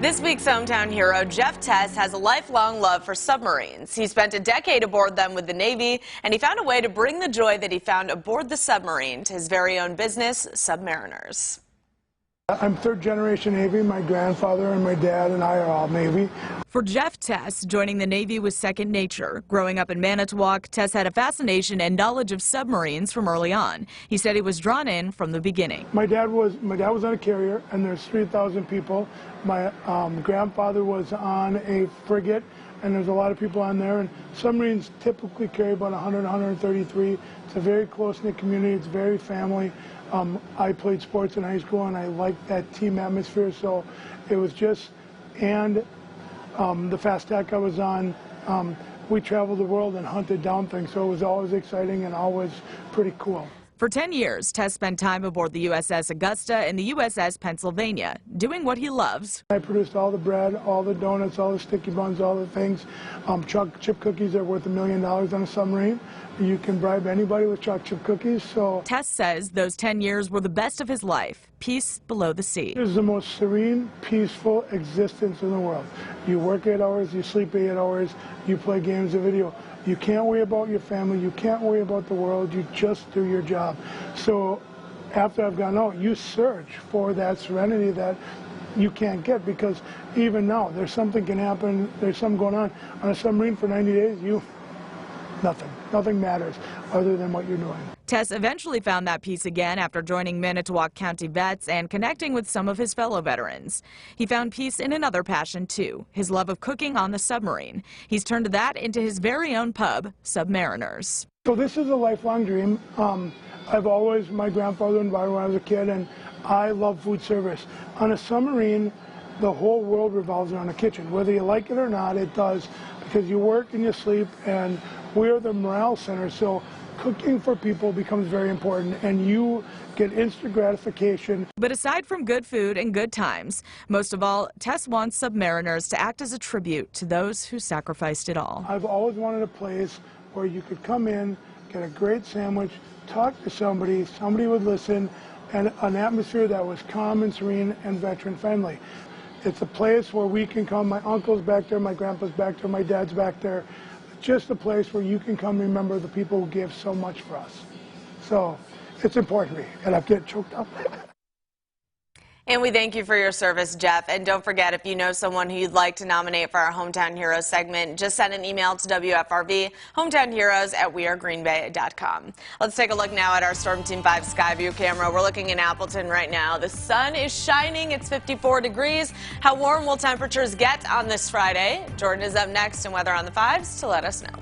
This week's hometown hero, Tess, has a lifelong love for submarines. He spent a decade aboard them with the Navy, and he found a way to bring the joy that he found aboard the submarine to his very own business, Submariners. I'm third-generation Navy. My grandfather and my dad and I are all Navy. For Tess, joining the Navy was second nature. Growing up in Manitowoc, Tess had a fascination and knowledge of submarines from early on. He said he was drawn in from the beginning. My dad was on a carrier, and there's 3,000 people. My grandfather was on a frigate, and there's a lot of people on there. And submarines typically carry about 100, 133. It's a very close-knit community. It's very family. I played sports in high school, and I liked that team atmosphere. So it was just, and the fast deck I was on, we traveled the world and hunted down things. So it was always exciting and always pretty cool. For 10 years, Tess spent time aboard the USS Augusta and the USS Pennsylvania, doing what he loves. I produced all the bread, all the donuts, all the sticky buns, all the things. Chocolate chip cookies are worth $1 million on a submarine. You can bribe anybody with chocolate chip cookies. So Tess says those 10 years were the best of his life. Peace below the sea. It is the most serene, peaceful existence in the world. You work 8 hours, you sleep 8 hours, you play games of video. You can't worry about your family, you can't worry about the world, you just do your job. So after I've gone out, you search for that serenity that you can't get, because even now, there's something can happen, there's something going on a submarine for 90 days, nothing matters other than what you're doing. Tess eventually found that peace again after joining Manitowoc County Vets and connecting with some of his fellow veterans. He found peace in another passion, too, his love of cooking on the submarine. He's turned that into his very own pub, Submariners. So this is a lifelong dream. My grandfather invited me when I was a kid, and I love food service. On a submarine, the whole world revolves around the kitchen. Whether you like it or not, it does, because you work and you sleep, and we're the morale center. So cooking for people becomes very important, and you get instant gratification. But aside from good food and good times, most of all, Tess wants Submariners to act as a tribute to those who sacrificed it all. I've always wanted a place where you could come in, get a great sandwich, talk to somebody would listen, and an atmosphere that was calm and serene and veteran friendly. It's a place where we can come. My uncle's back there, my grandpa's back there, my dad's back there. Just a place where you can come remember the people who gave so much for us. So it's important to me, and I'm getting choked up. And we thank you for your service, Jeff. And don't forget, if you know someone who you'd like to nominate for our Hometown Heroes segment, just send an email to WFRV, hometownheroes@wearegreenbay.com. Let's take a look now at our Storm Team 5 Skyview camera. We're looking in Appleton right now. The sun is shining. It's 54 degrees. How warm will temperatures get on this Friday? Jordan is up next in Weather on the 5s to let us know.